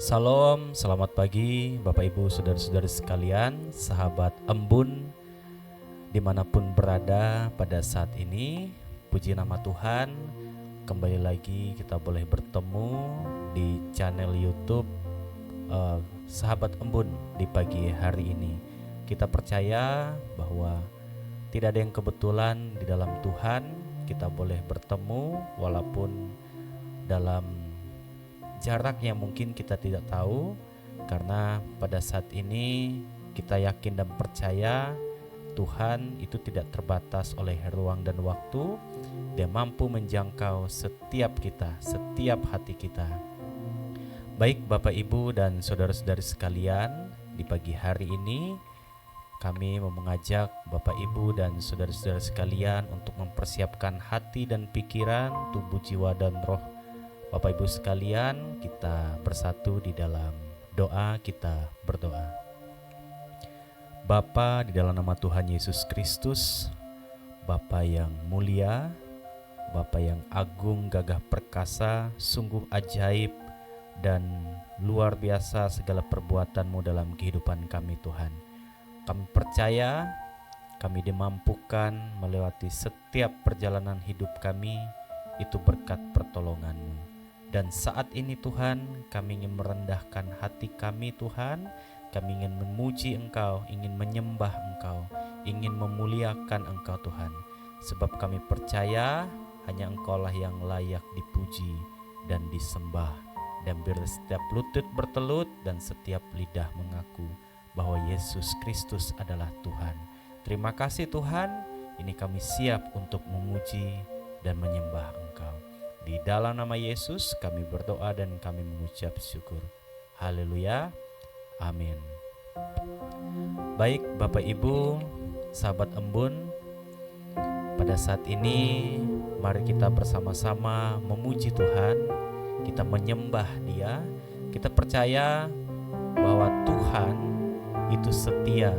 Salam, selamat pagi Bapak Ibu Saudara-saudari sekalian, sahabat Embun dimanapun berada pada saat ini. Puji nama Tuhan, kembali lagi kita boleh bertemu di channel YouTube Sahabat Embun di pagi hari ini. Kita percaya bahwa tidak ada yang kebetulan di dalam Tuhan. Kita boleh bertemu walaupun dalam jarak yang mungkin kita tidak tahu, karena pada saat ini kita yakin dan percaya Tuhan itu tidak terbatas oleh ruang dan waktu. Dia mampu menjangkau setiap kita, setiap hati kita. Baik Bapak Ibu dan saudara-saudari sekalian, di pagi hari ini kami mau mengajak Bapak Ibu dan saudara-saudara sekalian untuk mempersiapkan hati dan pikiran, tubuh, jiwa dan roh Bapak Ibu sekalian. Kita bersatu di dalam doa, kita berdoa. Bapa, di dalam nama Tuhan Yesus Kristus, Bapa yang mulia, Bapa yang agung, gagah perkasa, sungguh ajaib dan luar biasa segala perbuatan-Mu dalam kehidupan kami Tuhan. Kami percaya kami dimampukan melewati setiap perjalanan hidup kami itu berkat pertolongan-Mu. Dan saat ini Tuhan, kami ingin merendahkan hati kami Tuhan. Kami ingin memuji Engkau, ingin menyembah Engkau, ingin memuliakan Engkau Tuhan. Sebab kami percaya hanya Engkau-lah yang layak dipuji dan disembah. Dan biar setiap lutut bertelut dan setiap lidah mengaku bahwa Yesus Kristus adalah Tuhan. Terima kasih Tuhan, ini kami siap untuk memuji dan menyembah Engkau. Di dalam nama Yesus kami berdoa dan kami mengucap syukur. Haleluya. Amin. Baik Bapak Ibu, sahabat Embun, pada saat ini mari kita bersama-sama memuji Tuhan. Kita menyembah Dia. Kita percaya bahwa Tuhan itu setia.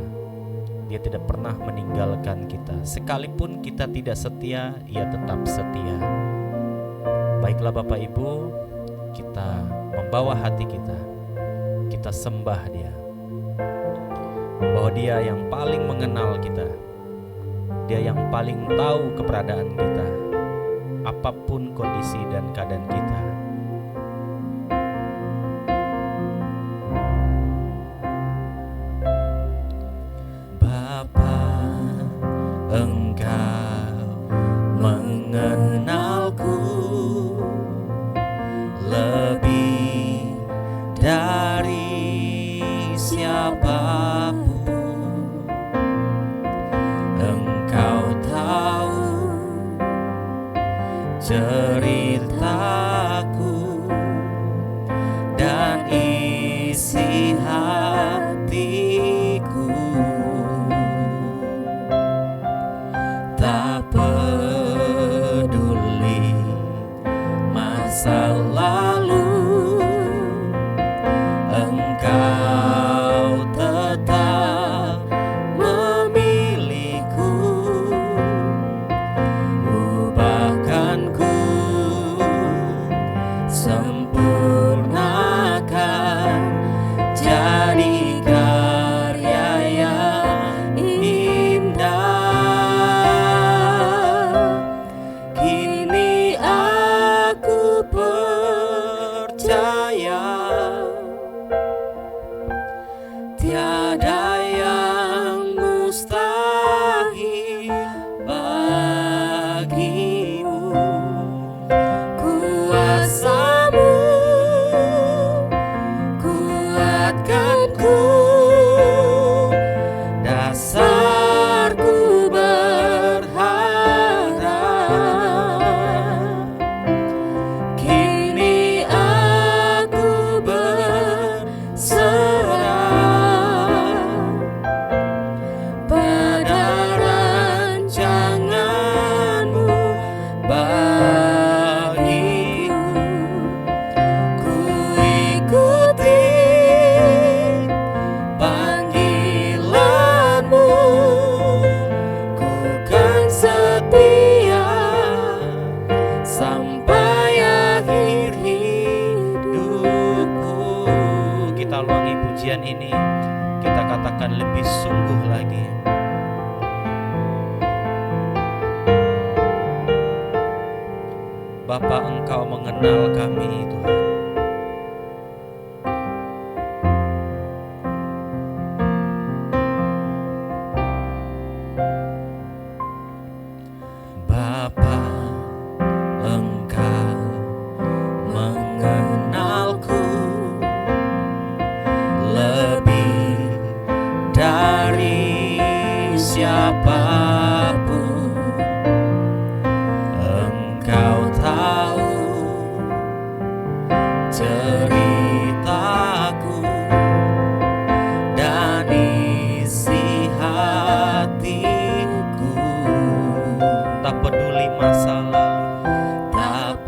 Dia tidak pernah meninggalkan kita. Sekalipun kita tidak setia, Ia tetap setia. Baiklah Bapak Ibu, kita membawa hati kita sembah Dia, bahwa Dia yang paling mengenal kita, Dia yang paling tahu keberadaan kita, apapun kondisi dan keadaan kita. Bapa, Engkau mengenalku lebih dari siapapun. Engkau tahu ceritaku pujian ini kita katakan lebih sungguh lagi. Bapa, Engkau mengenal kami Tuhan. Bapa, Engkau mengenalku lebih dari siapapun. Engkau tahu ceritaku dan isi hatiku. Tak peduli masa lalu, tak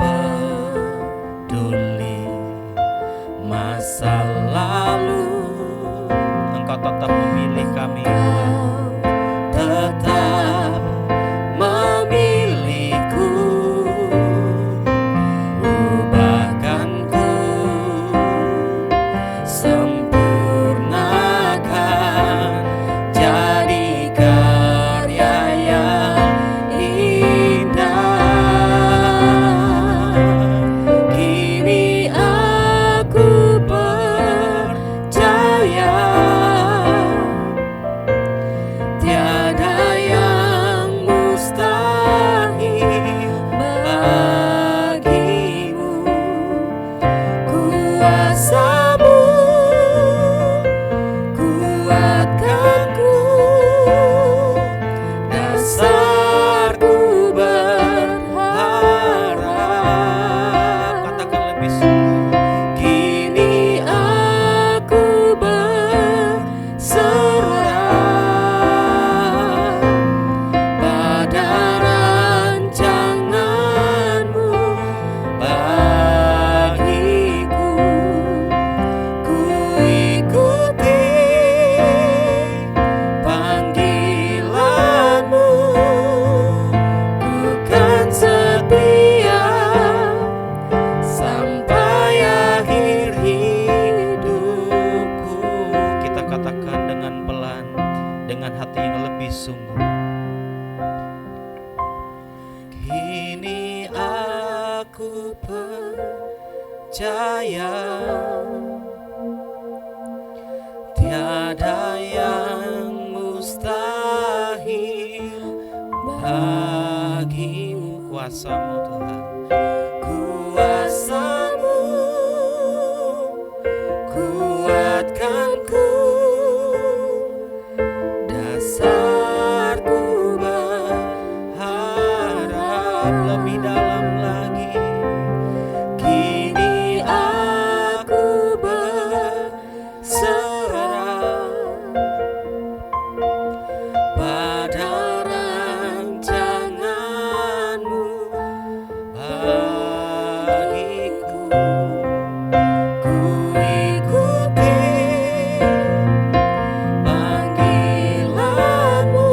peduli masa lalu, Engkau tetap memilih kami, tetap memilihku. Ubahkanku, sempurnakan, jadi karya yang indah. Kini aku percaya tiada yang mustahil bagimu. Kuasamu kuatkanku, dasarku berharap. Katakan lebih sungguh. Kini aku berserah pada rancanganmu bagiku. Ku ikuti panggilanmu, ku kan setia sampai akhir hidupku. Kita katakan dengan pelan, dengan hati yang lebih sungguh. Kini aku percaya tiada yang mustahil bagimu. Kuasamu Tuhan, kuasamu kuatkanku, dasarku berharap lebih dalam lagi. Kini aku berserah pada rancanganmu bagiku. Ku ikuti panggilanmu,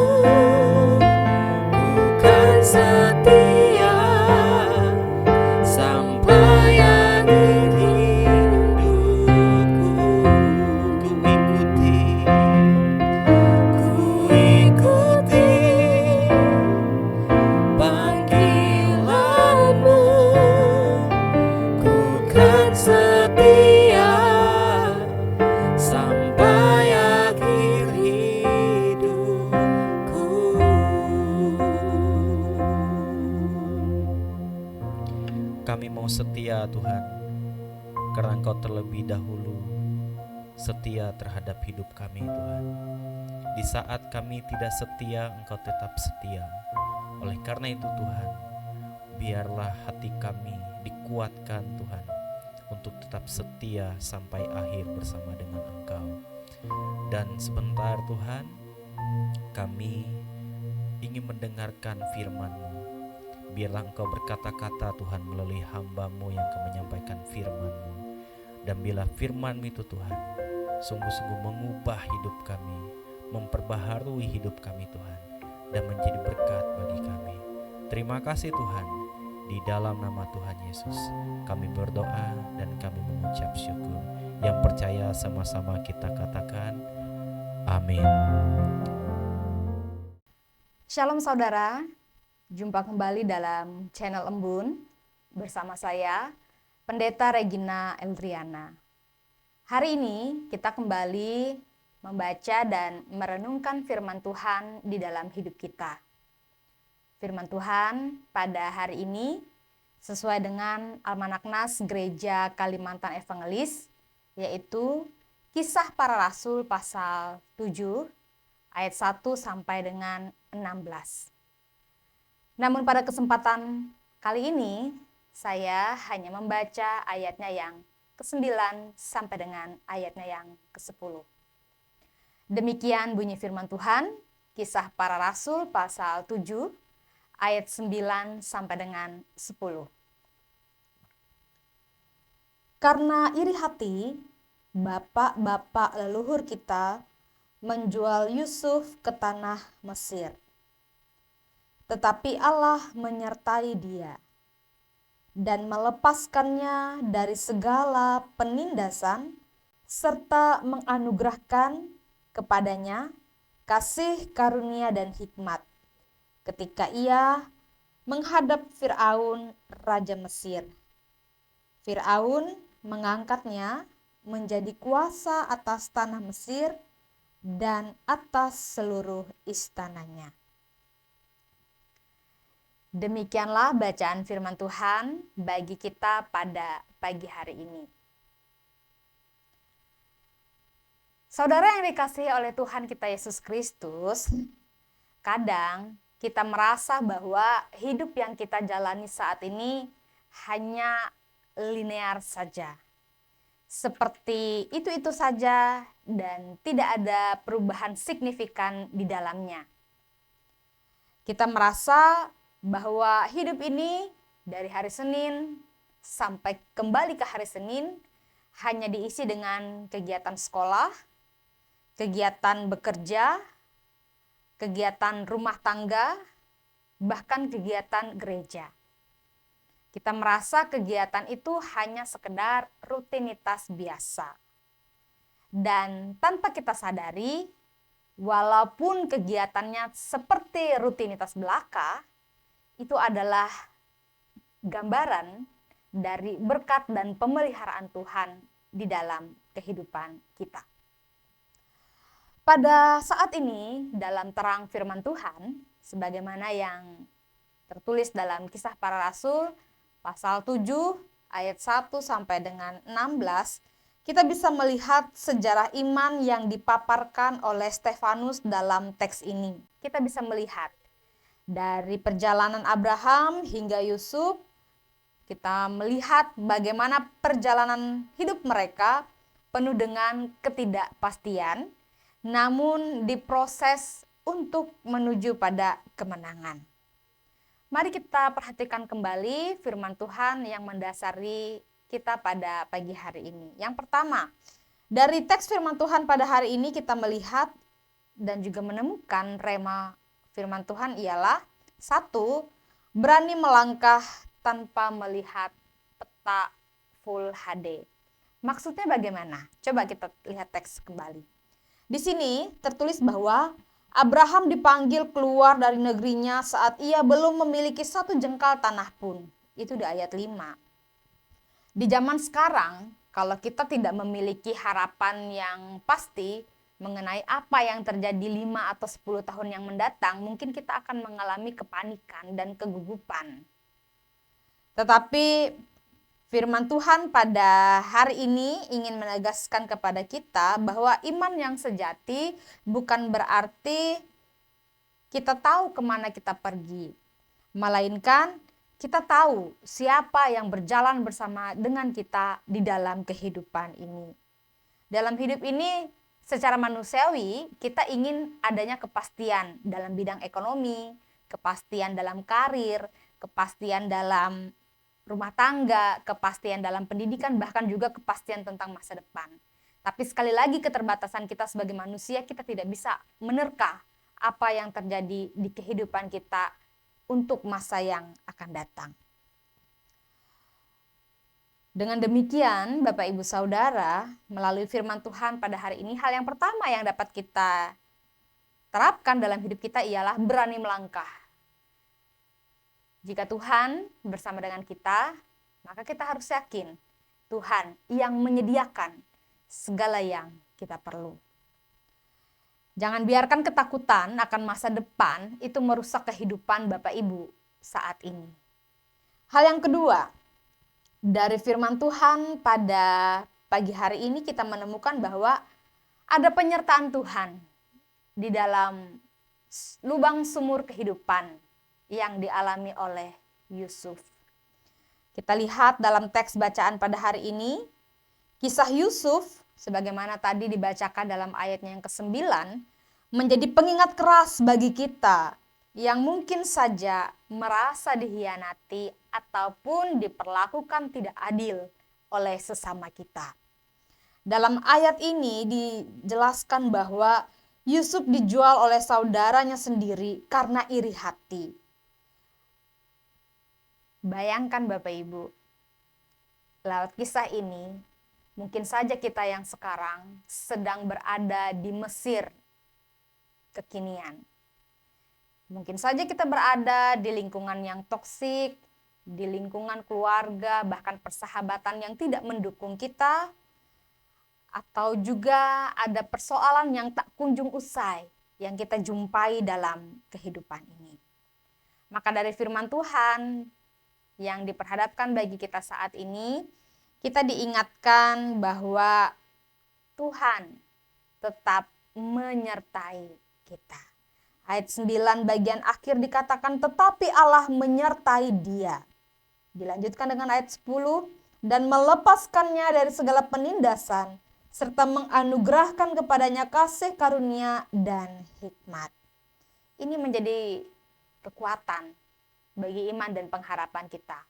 ku kan setia sampai akhir hidupku. Ku ikuti panggilanmu, ku kan setia sampai akhir hidupku. Kami mau setia Tuhan, karena Engkau terlebih dahulu setia terhadap hidup kami Tuhan. Di saat kami tidak setia, Engkau tetap setia. Oleh karena itu Tuhan, biarlah hati kami dikuatkan Tuhan untuk tetap setia sampai akhir bersama dengan Engkau. Dan sebentar Tuhan, kami ingin mendengarkan firman-Mu. Biarlah Engkau berkata-kata Tuhan melalui hamba-Mu yang akan menyampaikan firman-Mu. Dan bila firman-Mu itu Tuhan sungguh-sungguh mengubah hidup kami, memperbaharui hidup kami Tuhan, dan menjadi berkat bagi kami. Terima kasih Tuhan, di dalam nama Tuhan Yesus kami berdoa dan kami mengucap syukur. Yang percaya berdoa sama-sama kita katakan amin. Shalom saudara, jumpa kembali dalam channel Embun bersama saya, Pendeta Regina Eldriana. Hari ini kita kembali membaca dan merenungkan firman Tuhan di dalam hidup kita. Firman Tuhan pada hari ini sesuai dengan Almanak Nas Gereja Kalimantan Evangelis, yaitu Kisah Para Rasul pasal 7 ayat 1 sampai dengan 16. Namun pada kesempatan kali ini saya hanya membaca ayatnya yang ke-9 sampai dengan ayatnya yang ke-10. Demikian bunyi firman Tuhan, Kisah Para Rasul pasal 7 ayat 9 sampai dengan 10. Karena iri hati, bapak-bapak leluhur kita menjual Yusuf ke tanah Mesir. Tetapi Allah menyertai dia dan melepaskannya dari segala penindasan serta menganugerahkan kepadanya kasih karunia dan hikmat ketika ia menghadap Firaun raja Mesir. Firaun mengangkatnya menjadi kuasa atas tanah Mesir dan atas seluruh istananya. Demikianlah bacaan firman Tuhan bagi kita pada pagi hari ini. Saudara yang dikasihi oleh Tuhan kita Yesus Kristus, kadang kita merasa bahwa hidup yang kita jalani saat ini hanya linear saja. Seperti itu-itu saja dan tidak ada perubahan signifikan di dalamnya. Kita merasa bahwa hidup ini dari hari Senin sampai kembali ke hari Senin hanya diisi dengan kegiatan sekolah, kegiatan bekerja, kegiatan rumah tangga, bahkan kegiatan gereja. Kita merasa kegiatan itu hanya sekedar rutinitas biasa. Dan tanpa kita sadari, walaupun kegiatannya seperti rutinitas belaka, itu adalah gambaran dari berkat dan pemeliharaan Tuhan di dalam kehidupan kita. Pada saat ini, dalam terang firman Tuhan, sebagaimana yang tertulis dalam Kisah Para Rasul, pasal 7 ayat 1 sampai dengan 16, kita bisa melihat sejarah iman yang dipaparkan oleh Stefanus dalam teks ini. Kita bisa melihat dari perjalanan Abraham hingga Yusuf, kita melihat bagaimana perjalanan hidup mereka penuh dengan ketidakpastian, namun diproses untuk menuju pada kemenangan. Mari kita perhatikan kembali firman Tuhan yang mendasari kita pada pagi hari ini. Yang pertama, dari teks firman Tuhan pada hari ini kita melihat dan juga menemukan rema firman Tuhan ialah 1. Berani melangkah tanpa melihat peta full HD. Maksudnya bagaimana? Coba kita lihat teks kembali. Di sini tertulis bahwa Abraham dipanggil keluar dari negerinya saat ia belum memiliki satu jengkal tanah pun. Itu di ayat 5. Di zaman sekarang, kalau kita tidak memiliki harapan yang pasti mengenai apa yang terjadi 5 atau 10 tahun yang mendatang, mungkin kita akan mengalami kepanikan dan kegugupan. Tetapi firman Tuhan pada hari ini ingin menegaskan kepada kita bahwa iman yang sejati bukan berarti kita tahu kemana kita pergi, melainkan kita tahu siapa yang berjalan bersama dengan kita di dalam kehidupan ini. Dalam hidup ini secara manusiawi kita ingin adanya kepastian dalam bidang ekonomi, kepastian dalam karir, kepastian dalam rumah tangga, kepastian dalam pendidikan, bahkan juga kepastian tentang masa depan. Tapi sekali lagi keterbatasan kita sebagai manusia, kita tidak bisa menerka apa yang terjadi di kehidupan kita untuk masa yang akan datang. Dengan demikian, Bapak Ibu Saudara, melalui firman Tuhan pada hari ini, hal yang pertama yang dapat kita terapkan dalam hidup kita ialah berani melangkah. Jika Tuhan bersama dengan kita, maka kita harus yakin Tuhan yang menyediakan segala yang kita perlu. Jangan biarkan ketakutan akan masa depan itu merusak kehidupan Bapak Ibu saat ini. Hal yang kedua, dari firman Tuhan pada pagi hari ini kita menemukan bahwa ada penyertaan Tuhan di dalam lubang sumur kehidupan yang dialami oleh Yusuf. Kita lihat dalam teks bacaan pada hari ini, kisah Yusuf sebagaimana tadi dibacakan dalam ayatnya yang ke-9 menjadi pengingat keras bagi kita yang mungkin saja merasa dihianati ataupun diperlakukan tidak adil oleh sesama kita. Dalam ayat ini dijelaskan bahwa Yusuf dijual oleh saudaranya sendiri karena iri hati. Bayangkan Bapak Ibu, lewat kisah ini mungkin saja kita yang sekarang sedang berada di Mesir kekinian. Mungkin saja kita berada di lingkungan yang toksik, di lingkungan keluarga, bahkan persahabatan yang tidak mendukung kita, atau juga ada persoalan yang tak kunjung usai yang kita jumpai dalam kehidupan ini. Maka dari firman Tuhan yang diperhadapkan bagi kita saat ini, kita diingatkan bahwa Tuhan tetap menyertai kita. Ayat 9 bagian akhir dikatakan tetapi Allah menyertai dia. Dilanjutkan dengan ayat 10 dan melepaskannya dari segala penindasan serta menganugerahkan kepadanya kasih karunia dan hikmat. Ini menjadi kekuatan bagi iman dan pengharapan kita.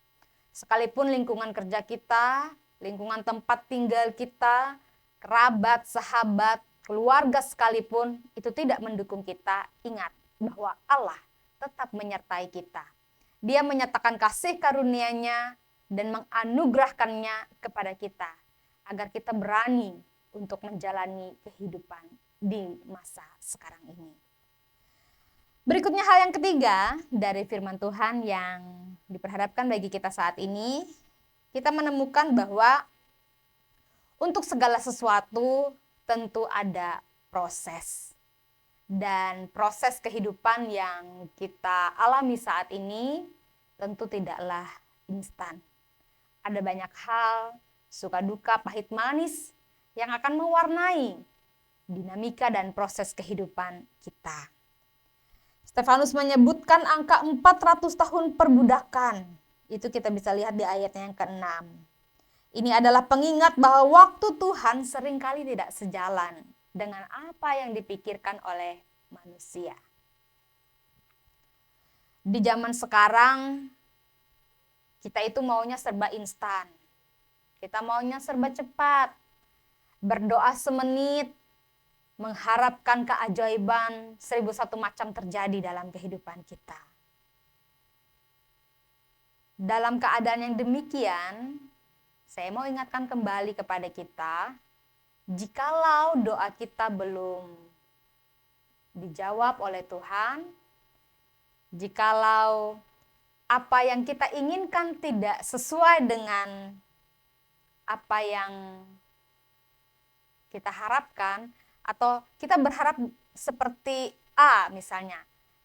Sekalipun lingkungan kerja kita, lingkungan tempat tinggal kita, kerabat, sahabat, keluarga sekalipun itu tidak mendukung kita, ingat bahwa Allah tetap menyertai kita. Dia menyatakan kasih karunia-Nya dan menganugerahkannya kepada kita agar kita berani untuk menjalani kehidupan di masa sekarang ini. Berikutnya hal yang ketiga dari firman Tuhan yang diperhadapkan bagi kita saat ini, kita menemukan bahwa untuk segala sesuatu tentu ada proses. Dan proses kehidupan yang kita alami saat ini tentu tidaklah instan. Ada banyak hal, suka duka, pahit manis yang akan mewarnai dinamika dan proses kehidupan kita. Stefanus menyebutkan angka 400 tahun perbudakan. Itu kita bisa lihat di ayatnya yang ke-6. Ini adalah pengingat bahwa waktu Tuhan seringkali tidak sejalan dengan apa yang dipikirkan oleh manusia. Di zaman sekarang, kita itu maunya serba instan. Kita maunya serba cepat. Berdoa semenit, mengharapkan keajaiban 1001 macam terjadi dalam kehidupan kita. Dalam keadaan yang demikian, saya mau ingatkan kembali kepada kita, jikalau doa kita belum dijawab oleh Tuhan, jikalau apa yang kita inginkan tidak sesuai dengan apa yang kita harapkan, atau kita berharap seperti A misalnya,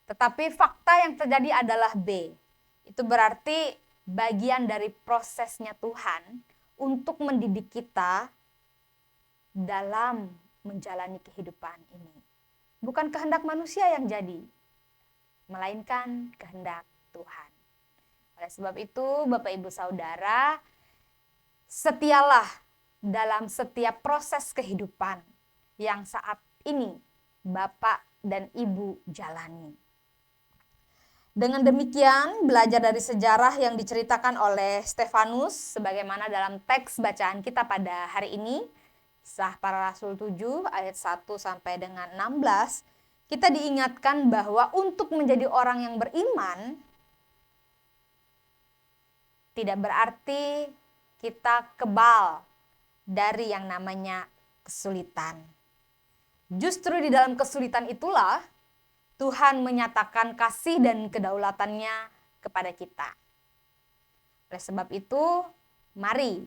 tetapi fakta yang terjadi adalah B, itu berarti bagian dari prosesnya Tuhan untuk mendidik kita dalam menjalani kehidupan ini. Bukan kehendak manusia yang jadi, melainkan kehendak Tuhan. Oleh sebab itu, Bapak Ibu Saudara, setialah dalam setiap proses kehidupan yang saat ini Bapak dan Ibu jalani. Dengan demikian, belajar dari sejarah yang diceritakan oleh Stefanus sebagaimana dalam teks bacaan kita pada hari ini, Kisah Para Rasul 7 ayat 1 sampai dengan 16, kita diingatkan bahwa untuk menjadi orang yang beriman tidak berarti kita kebal dari yang namanya kesulitan. Justru di dalam kesulitan itulah Tuhan menyatakan kasih dan kedaulatannya kepada kita. Oleh sebab itu, mari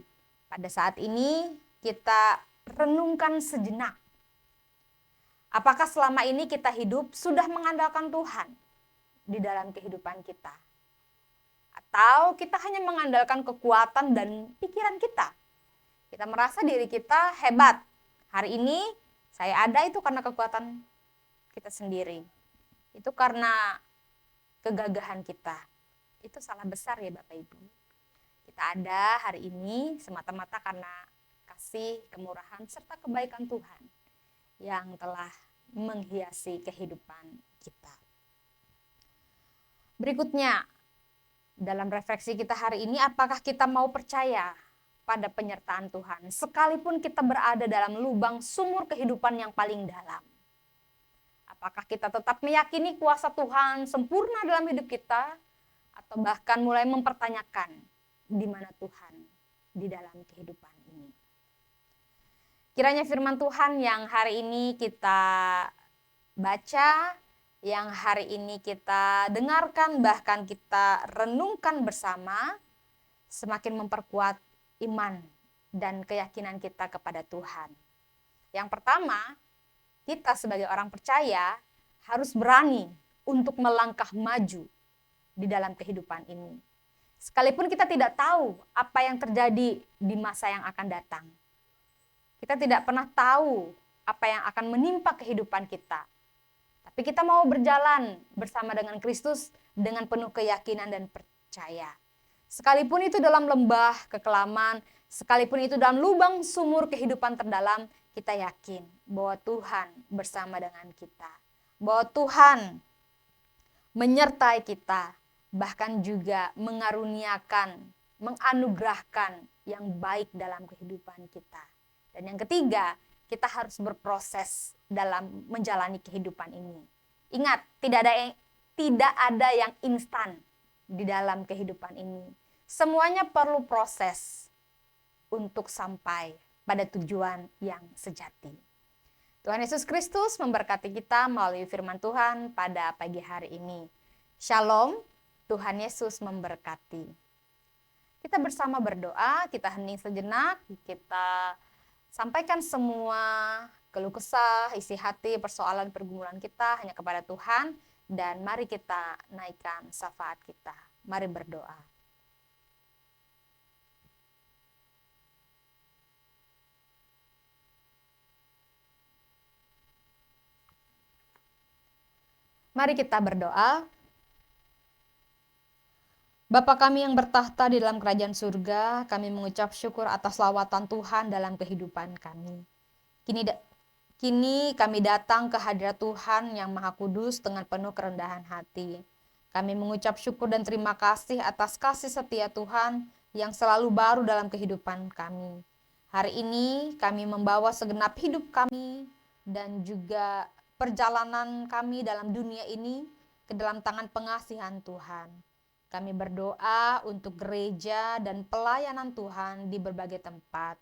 pada saat ini kita renungkan sejenak. Apakah selama ini kita hidup sudah mengandalkan Tuhan di dalam kehidupan kita? Atau kita hanya mengandalkan kekuatan dan pikiran kita? Kita merasa diri kita hebat. Hari ini saya ada itu karena kekuatan kita sendiri. Itu karena kegagahan kita. Itu salah besar ya Bapak Ibu. Kita ada hari ini semata-mata karena kasih, kemurahan, serta kebaikan Tuhan yang telah menghiasi kehidupan kita. Berikutnya, dalam refleksi kita hari ini, apakah kita mau percaya pada penyertaan Tuhan sekalipun kita berada dalam lubang sumur kehidupan yang paling dalam? Apakah kita tetap meyakini kuasa Tuhan sempurna dalam hidup kita, atau bahkan mulai mempertanyakan di mana Tuhan di dalam kehidupan ini? Kiranya firman Tuhan yang hari ini kita baca, yang hari ini kita dengarkan, bahkan kita renungkan bersama, semakin memperkuat iman dan keyakinan kita kepada Tuhan. Yang pertama, kita sebagai orang percaya harus berani untuk melangkah maju di dalam kehidupan ini. Sekalipun kita tidak tahu apa yang terjadi di masa yang akan datang. Kita tidak pernah tahu apa yang akan menimpa kehidupan kita. Tapi kita mau berjalan bersama dengan Kristus dengan penuh keyakinan dan percaya. Sekalipun itu dalam lembah kekelaman, sekalipun itu dalam lubang sumur kehidupan terdalam, kita yakin bahwa Tuhan bersama dengan kita. Bahwa Tuhan menyertai kita, bahkan juga mengaruniakan, menganugerahkan yang baik dalam kehidupan kita. Dan yang ketiga, kita harus berproses dalam menjalani kehidupan ini. Ingat, tidak ada yang instan di dalam kehidupan ini. Semuanya perlu proses untuk sampai pada tujuan yang sejati. Tuhan Yesus Kristus memberkati kita melalui firman Tuhan pada pagi hari ini. Shalom, Tuhan Yesus memberkati. Kita bersama berdoa, kita hening sejenak, kita sampaikan semua keluh kesah, isi hati, persoalan, pergumulan kita hanya kepada Tuhan, dan mari kita naikkan syafaat kita. Mari berdoa. Mari kita berdoa. Bapa kami yang bertahta di dalam kerajaan surga, kami mengucap syukur atas lawatan Tuhan dalam kehidupan kami. Kini kami datang ke hadirat Tuhan yang Maha Kudus dengan penuh kerendahan hati. Kami mengucap syukur dan terima kasih atas kasih setia Tuhan yang selalu baru dalam kehidupan kami. Hari ini kami membawa segenap hidup kami dan juga perjalanan kami dalam dunia ini ke dalam tangan pengasihan Tuhan. Kami berdoa untuk gereja dan pelayanan Tuhan di berbagai tempat.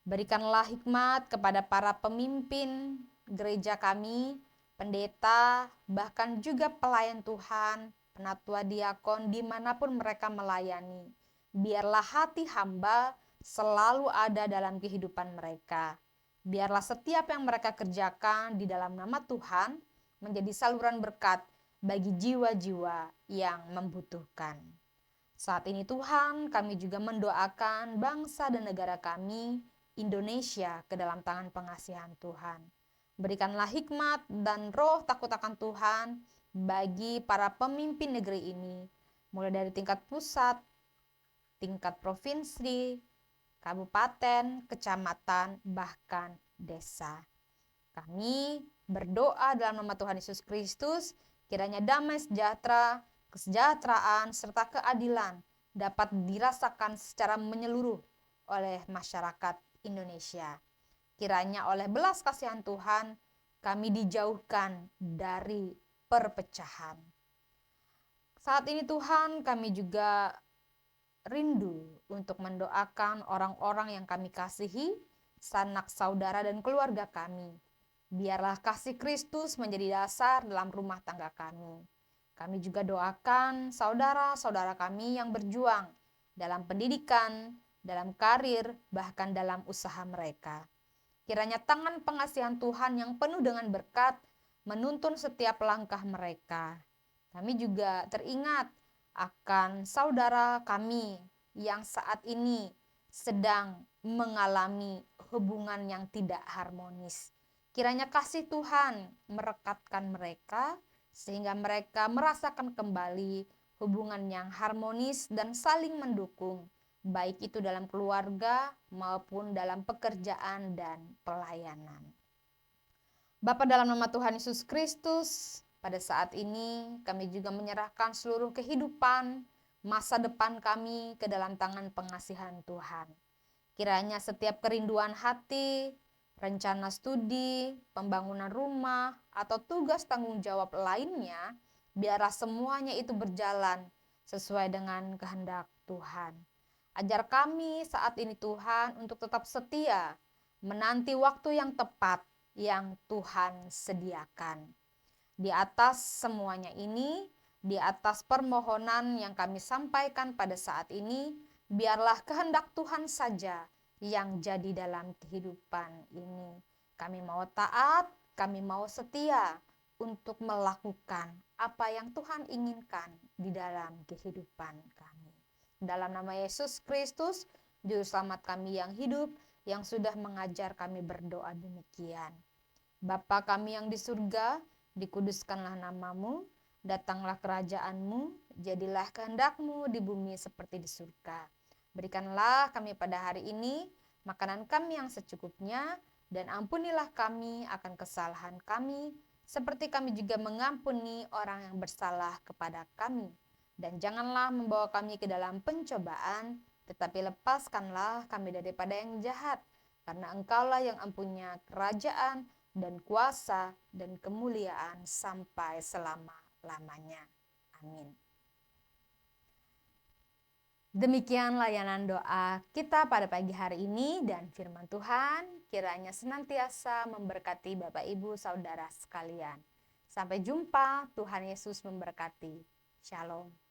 Berikanlah hikmat kepada para pemimpin gereja kami, pendeta, bahkan juga pelayan Tuhan, penatua diakon dimanapun mereka melayani. Biarlah hati hamba selalu ada dalam kehidupan mereka. Biarlah setiap yang mereka kerjakan di dalam nama Tuhan menjadi saluran berkat bagi jiwa-jiwa yang membutuhkan. Saat ini Tuhan, kami juga mendoakan bangsa dan negara kami, Indonesia, ke dalam tangan pengasihan Tuhan. Berikanlah hikmat dan roh takut akan Tuhan bagi para pemimpin negeri ini, mulai dari tingkat pusat, tingkat provinsi, kabupaten, kecamatan, bahkan desa. Kami berdoa dalam nama Tuhan Yesus Kristus, kiranya damai sejahtera, kesejahteraan, serta keadilan dapat dirasakan secara menyeluruh oleh masyarakat Indonesia. Kiranya oleh belas kasihan Tuhan, kami dijauhkan dari perpecahan. Saat ini Tuhan, kami juga rindu untuk mendoakan orang-orang yang kami kasihi, sanak saudara dan keluarga kami. Biarlah kasih Kristus menjadi dasar dalam rumah tangga kami. Kami juga doakan saudara-saudara kami yang berjuang dalam pendidikan, dalam karir, bahkan dalam usaha mereka. Kiranya tangan pengasihan Tuhan yang penuh dengan berkat menuntun setiap langkah mereka. Kami juga teringat akan saudara kami yang saat ini sedang mengalami hubungan yang tidak harmonis. Kiranya kasih Tuhan merekatkan mereka sehingga mereka merasakan kembali hubungan yang harmonis dan saling mendukung, baik itu dalam keluarga maupun dalam pekerjaan dan pelayanan. Bapa, dalam nama Tuhan Yesus Kristus, pada saat ini kami juga menyerahkan seluruh kehidupan, masa depan kami ke dalam tangan pengasihan Tuhan. Kiranya setiap kerinduan hati, rencana studi, pembangunan rumah, atau tugas tanggung jawab lainnya, biarlah semuanya itu berjalan sesuai dengan kehendak Tuhan. Ajar kami saat ini Tuhan untuk tetap setia, menanti waktu yang tepat yang Tuhan sediakan. Di atas semuanya ini, di atas permohonan yang kami sampaikan pada saat ini, biarlah kehendak Tuhan saja yang jadi dalam kehidupan ini. Kami mau taat, kami mau setia untuk melakukan apa yang Tuhan inginkan di dalam kehidupan kami. Dalam nama Yesus Kristus, Juru Selamat kami yang hidup, yang sudah mengajar kami berdoa demikian. Bapa kami yang di surga, dikuduskanlah namamu, datanglah kerajaanmu, jadilah kehendakmu di bumi seperti di surga. Berikanlah kami pada hari ini makanan kami yang secukupnya, dan ampunilah kami akan kesalahan kami, seperti kami juga mengampuni orang yang bersalah kepada kami. Dan janganlah membawa kami ke dalam pencobaan, tetapi lepaskanlah kami daripada yang jahat, karena Engkaulah yang mempunyai kerajaan dan kuasa dan kemuliaan sampai selama-lamanya. Amin. Demikian layanan doa kita pada pagi hari ini, dan firman Tuhan kiranya senantiasa memberkati Bapak Ibu Saudara sekalian. Sampai jumpa, Tuhan Yesus memberkati. Shalom.